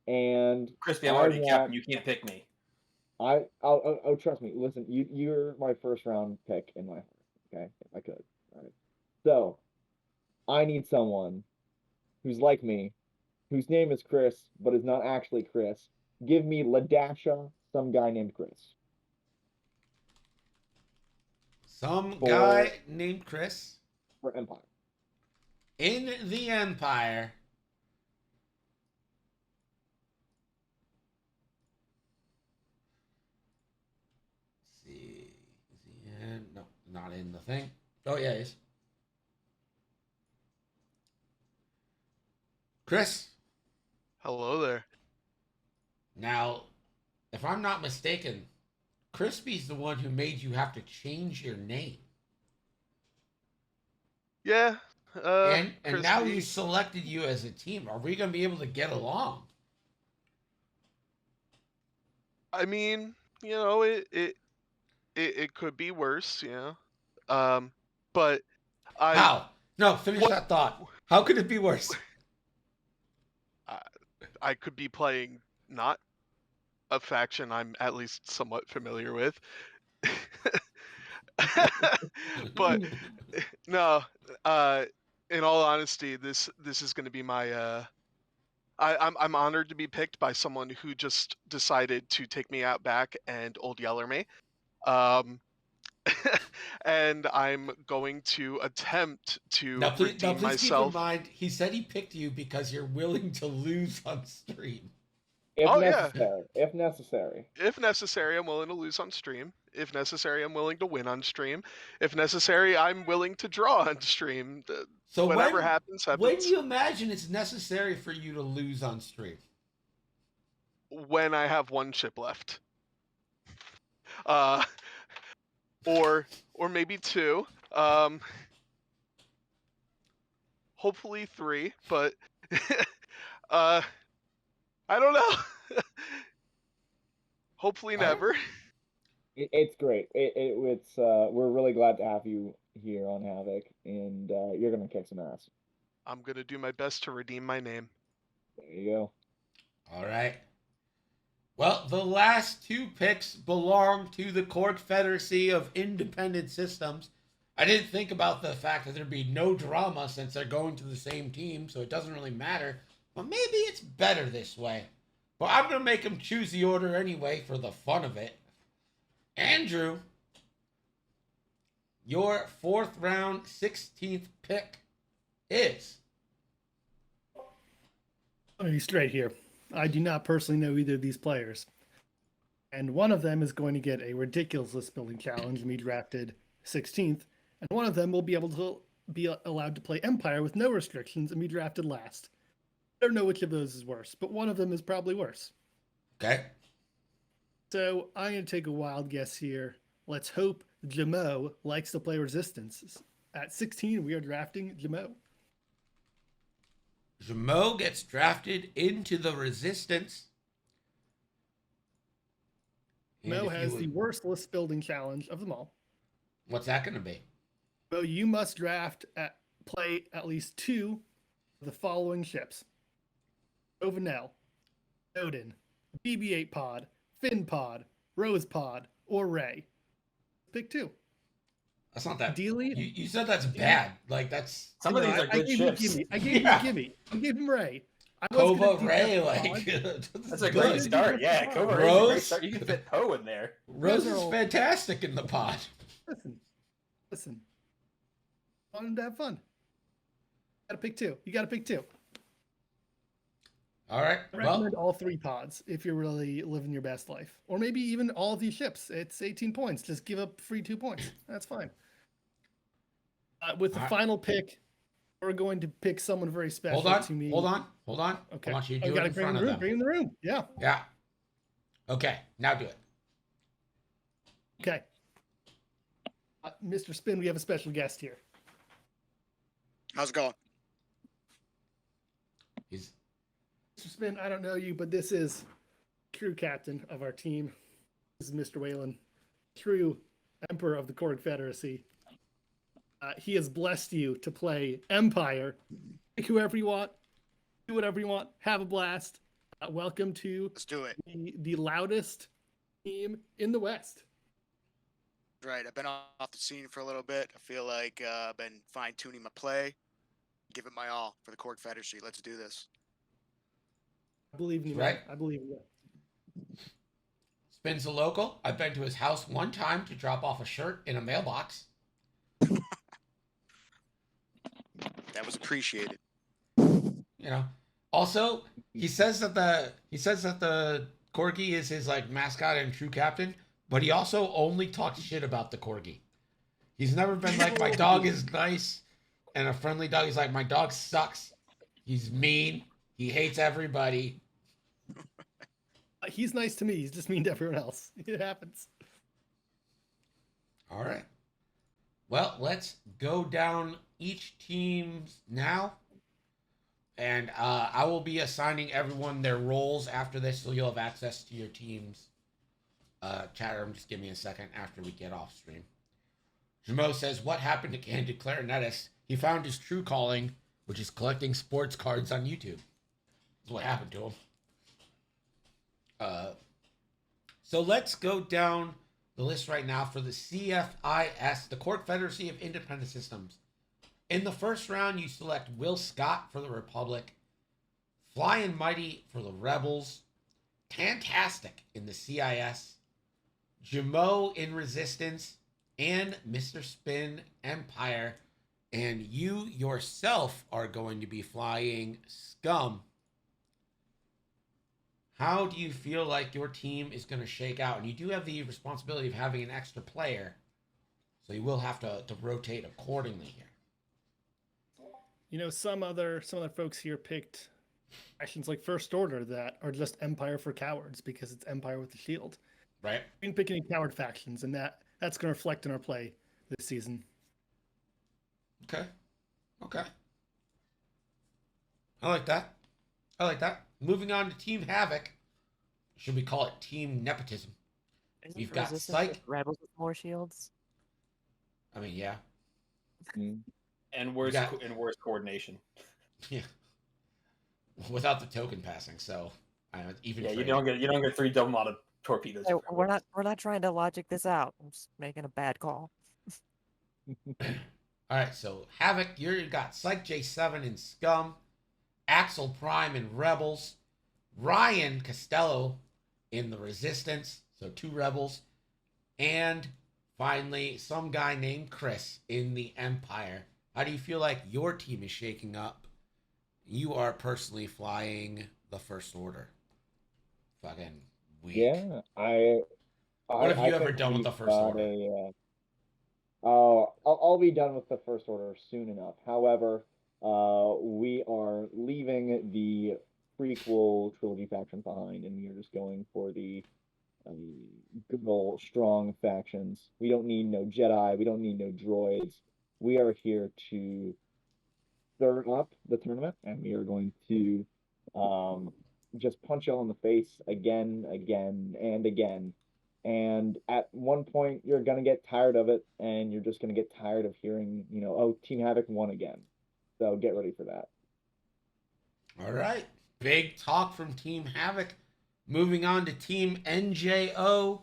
And Crispy, I'm already capping. You can't pick me. Oh, trust me. Listen, you're my first round pick in my heart. Okay, if I could. All right. So I need someone who's like me, whose name is Chris, but is not actually Chris. Give me Ladasha, some guy named Chris. Some guy named Chris. For Empire. In the Empire. Let's see. Is he in? No, not in the thing. Oh, yeah, he is. Chris. Hello there. Now, if I'm not mistaken, Crispy's the one who made you have to change your name. Yeah. And now you selected you as a team. Are we going to be able to get along? I mean, you know, it could be worse, you know. But How? No, finish that thought. How could it be worse? I could be playing not a faction I'm at least somewhat familiar with. But no, in all honesty, this is going to be my I'm honored to be picked by someone who just decided to take me out back and old yeller me. And I'm going to attempt to redeem myself. Keep in mind, he said he picked you because you're willing to lose on stream. If necessary. If necessary. If necessary, I'm willing to lose on stream. If necessary, I'm willing to win on stream. If necessary, I'm willing to draw on stream. So whatever happens. When do you imagine it's necessary for you to lose on stream? When I have one chip left. Or maybe two. Hopefully three, but I don't know. Hopefully never. It's great. It's we're really glad to have you here on Havoc, and you're gonna kick some ass. I'm gonna do my best to redeem my name. There you go. All right. Well, the last two picks belong to the Confederacy of Independent Systems. I didn't think about the fact that there'd be no drama since they're going to the same team, so it doesn't really matter. But maybe it's better this way. But I'm going to make them choose the order anyway for the fun of it. Andrew, your 4th round, 16th pick is. Let me be straight here. I do not personally know either of these players. And one of them is going to get a ridiculous list building challenge and be drafted 16th. And one of them will be able to be allowed to play Empire with no restrictions and be drafted last. I don't know which of those is worse, but one of them is probably worse. Okay. So I'm going to take a wild guess here. Let's hope Jamo likes to play Resistance. At 16, we are drafting Jamo. Jamo gets drafted into the Resistance. Jamo has the worst list building challenge of them all. What's that going to be? So you must play at least 2 of the following ships: Ovenel, Odin, BB-8 Pod, Finn Pod, Rose Pod, or Ray. Pick 2. That's not that. Ideally, you said that's bad. Like that's some of these are good ships. I gave him Gimme. I gave him Ray. Kova Ray, like that's a great start. Yeah, Kova Ray's a great start. You can fit Poe in there. Rose is fantastic in the pod. Listen. I want him to have fun. You gotta pick 2. You gotta pick 2. All right. I recommend all 3 pods if you're really living your best life. Or maybe even all of these ships. It's 18 points. Just give up free 2 points. That's fine. With the final pick, we're going to pick someone very special to me. Hold on. Okay. I want you to do gotta it in front of them. bring in the room. Yeah. Yeah. Okay. Now do it. Okay. Mr. Spin, we have a special guest here. How's it going? He's Mr. Spin, I don't know you, but this is true captain of our team. This is Mr. Whalen, true emperor of the Korg Confederacy. He has blessed you to play Empire. Pick whoever you want, do whatever you want, have a blast. Welcome to Let's do it. The loudest team in the West. Right, I've been off the scene for a little bit. I feel like I've been fine-tuning my play. Give it my all for the Korg Confederacy. Let's do this. I believe in you, right. Man. I believe in you. Spin's a local. I've been to his house one time to drop off a shirt in a mailbox. That was appreciated. You know. Also, he says that the Corgi is his like mascot and true captain, but he also only talks shit about the Corgi. He's never been like, my dog is nice and a friendly dog. He's like, my dog sucks. He's mean. He hates everybody. He's nice to me. He's just mean to everyone else. It happens. All right. Well, let's go down each team's now. And I will be assigning everyone their roles after this, so you'll have access to your team's chat room. Just give me a second after we get off stream. Jamo says, what happened to Candid Clarinetist? He found his true calling, which is collecting sports cards on YouTube. That's what happened to him. So let's go down the list right now for the CFIS, the Korg Confederacy of Independent Systems. In the first round, you select Will Scott for the Republic, Fly and Mighty for the Rebels, Tantastic in the CIS, Jamo in Resistance, and Mr. Spin Empire. And you yourself are going to be flying Scum. How do you feel like your team is going to shake out? And you do have the responsibility of having an extra player, so you will have to rotate accordingly here. You know, some other folks here picked actions like First Order that are just Empire for cowards because it's Empire with the shield. Right. We didn't pick any coward factions, and that's going to reflect in our play this season. Okay. I like that. Moving on to Team Havoc. Should we call it Team Nepotism? We've got Psych. Rebels with more shields. I mean, yeah. And worse coordination. Yeah. without the token passing. So even Yeah, trade. you don't get 3 double modded torpedoes. Hey, we're not trying to logic this out. I'm just making a bad call. All right, so Havoc, you got Psych J7 in Scum, Axel Prime in Rebels, Ryan Costello in the Resistance, so 2 Rebels, and finally some guy named Chris in the Empire. How do you feel like your team is shaking up? You are personally flying the First Order. Fucking weak. Yeah, What have you ever think done with we've the First got Order? I'll be done with the First Order soon enough. However, we are leaving the prequel trilogy factions behind, and we are just going for the good old strong factions. We don't need no Jedi. We don't need no droids. We are here to stir up the tournament, and we are going to just punch y'all in the face again, and again. And at one point, you're gonna get tired of it, and you're just gonna get tired of hearing, oh, Team Havoc won again. So get ready for that. All right. Big talk from Team Havoc. Moving on to Team NJO.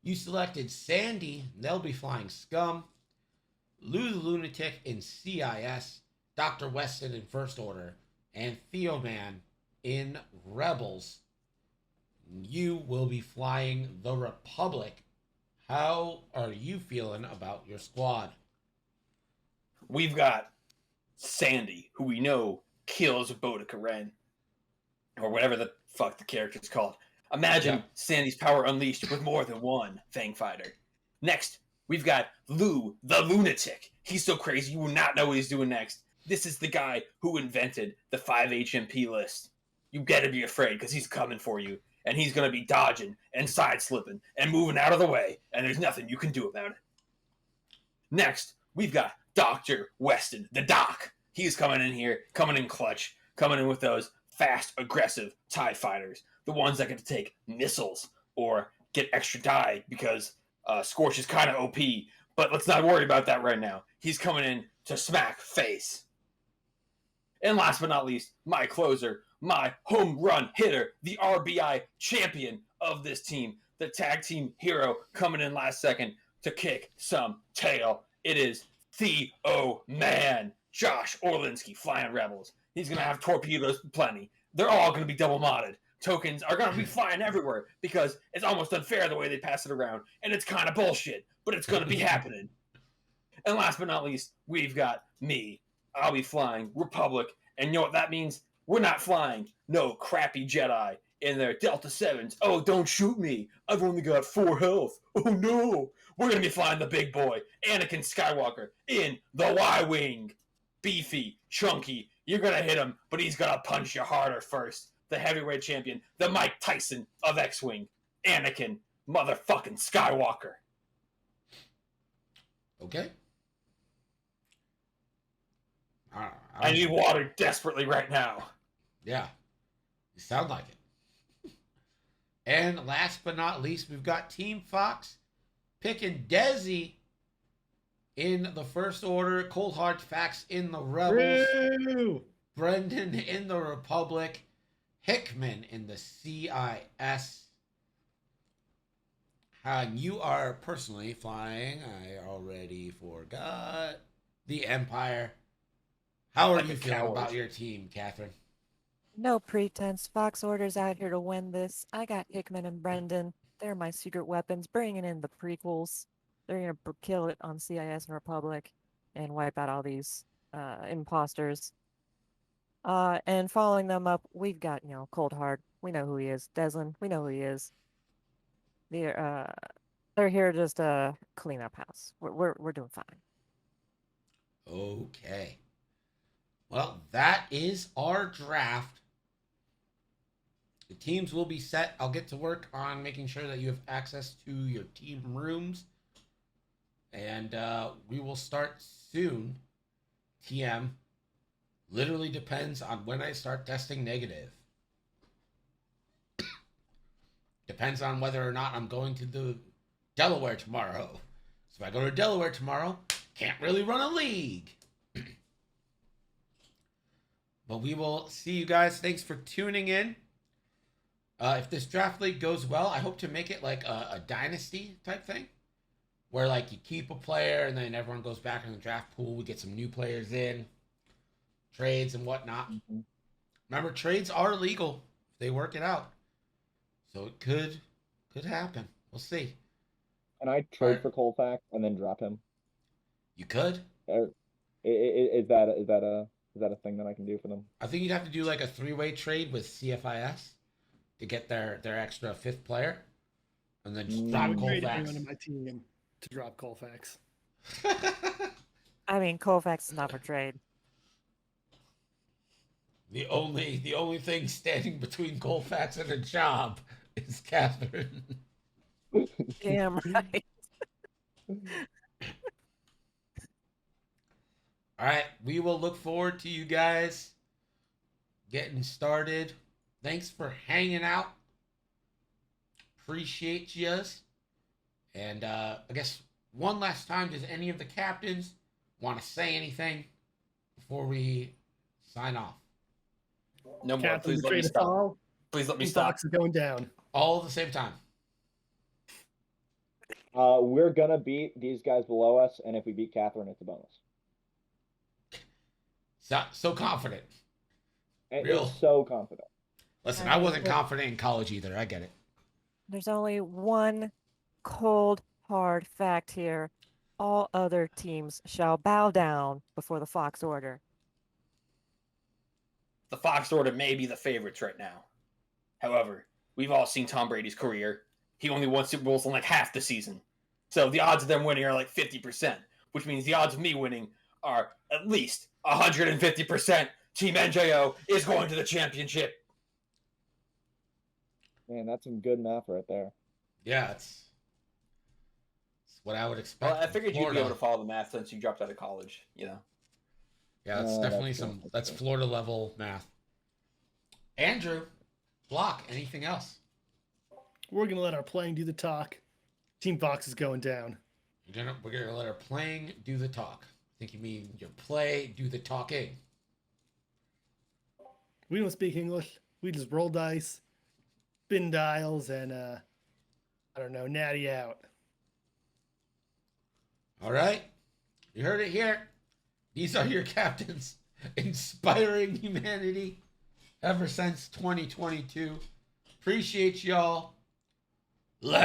You selected Sandy. They'll be flying Scum. Lou the Lunatic in CIS. Dr. Weston in First Order. And Theoman in Rebels. You will be flying the Republic. How are you feeling about your squad? We've got Sandy, who we know kills Boudica Ren. Or whatever the fuck the character's called. Imagine Sandy's power unleashed with more than one Fang Fighter. Next, we've got Lou the Lunatic. He's so crazy you will not know what he's doing next. This is the guy who invented the 5 HMP list. You better be afraid because he's coming for you. And he's going to be dodging and side-slipping and moving out of the way. And there's nothing you can do about it. Next, we've got Dr. Weston, the Doc. He's coming in here, coming in clutch, coming in with those fast, aggressive TIE fighters. The ones that get to take missiles or get extra die because Scorch is kind of OP. But let's not worry about that right now. He's coming in to smack face. And last but not least, my closer, my home run hitter, the RBI champion of this team, the tag team hero coming in last second to kick some tail. It is Theo Man, Josh Orlinski flying Rebels. He's going to have torpedoes plenty. They're all going to be double modded. Tokens are going to be flying everywhere because it's almost unfair the way they pass it around. And it's kind of bullshit, but it's going to be happening. And last but not least, we've got me. I'll be flying Republic. And you know what that means? We're not flying no crappy Jedi in their Delta 7s. Oh, don't shoot me. I've only got 4 health. Oh, no. We're going to be flying the big boy, Anakin Skywalker, in the Y-Wing. Beefy, chunky. You're going to hit him, but he's going to punch you harder first. The heavyweight champion, the Mike Tyson of X-Wing, Anakin motherfucking Skywalker. Okay. I need water desperately right now. Yeah. You sound like it. And last but not least, we've got Team Fox picking Desi in the First Order, Cold Hard Facts in the Rebels, Brendan in the Republic, Hickman in the CIS. You are personally flying, I already forgot, the Empire. How are you feeling about your team, Catherine? No pretense. Fox Order's out here to win this. I got Hickman and Brendan. They're my secret weapons, bringing in the prequels. They're going to kill it on CIS and Republic and wipe out all these imposters. And following them up, we've got, Cold Hard. We know who he is. Deslin, we know who he is. They're here just to clean up house. We're doing fine. Okay. Well, that is our draft. The teams will be set. I'll get to work on making sure that you have access to your team rooms. And we will start soon. TM literally depends on when I start testing negative. Depends on whether or not I'm going to the Delaware tomorrow. So if I go to Delaware tomorrow, can't really run a league. But we will see you guys. Thanks for tuning in. If this draft league goes well, I hope to make it like a dynasty type thing, where like you keep a player and then everyone goes back in the draft pool. We get some new players in, trades and whatnot. Mm-hmm. Remember, trades are legal if they work it out, so it could happen. We'll see. Can I trade for Colfax and then drop him? You could. Is that a thing that I can do for them? I think you'd have to do like a 3-way trade with CFIS to get their extra 5th player, and then just I drop would trade Colfax. anyone on my team to drop Colfax. I mean, Colfax is not for trade. The only thing standing between Colfax and a job is Catherine. Damn right. All right, we will look forward to you guys getting started. Thanks for hanging out. Appreciate yous. And I guess one last time, does any of the captains want to say anything before we sign off? No more. Captain, Please the let me trade stop. fall. Please let me Team stop. Fox is going down. All at the same time. We're gonna beat these guys below us, and if we beat Catherine, it's a bonus. So confident. It's so confident. Listen, I wasn't confident in college either. I get it. There's only one cold, hard fact here. All other teams shall bow down before the Fox order. The Fox Order may be the favorites right now. However, we've all seen Tom Brady's career. He only won Super Bowls in like half the season. So the odds of them winning are like 50%, which means the odds of me winning are at least 150%. Team NJO is going to the championship. Man, that's some good math right there. Yeah, it's what I would expect. Well, I figured you'd be Florida. able to follow the math since you dropped out of college, you know. Yeah, that's definitely that's Florida level math. Andrew, Block, anything else? We're gonna let our playing do the talk. Team Fox is going down. We're gonna let our playing do the talk. I think you mean your play do the talking. We don't speak English. We just roll dice, spin dials, and I don't know, natty out. All right, you heard it here. These are your captains, inspiring humanity ever since 2022. Appreciate y'all. Let's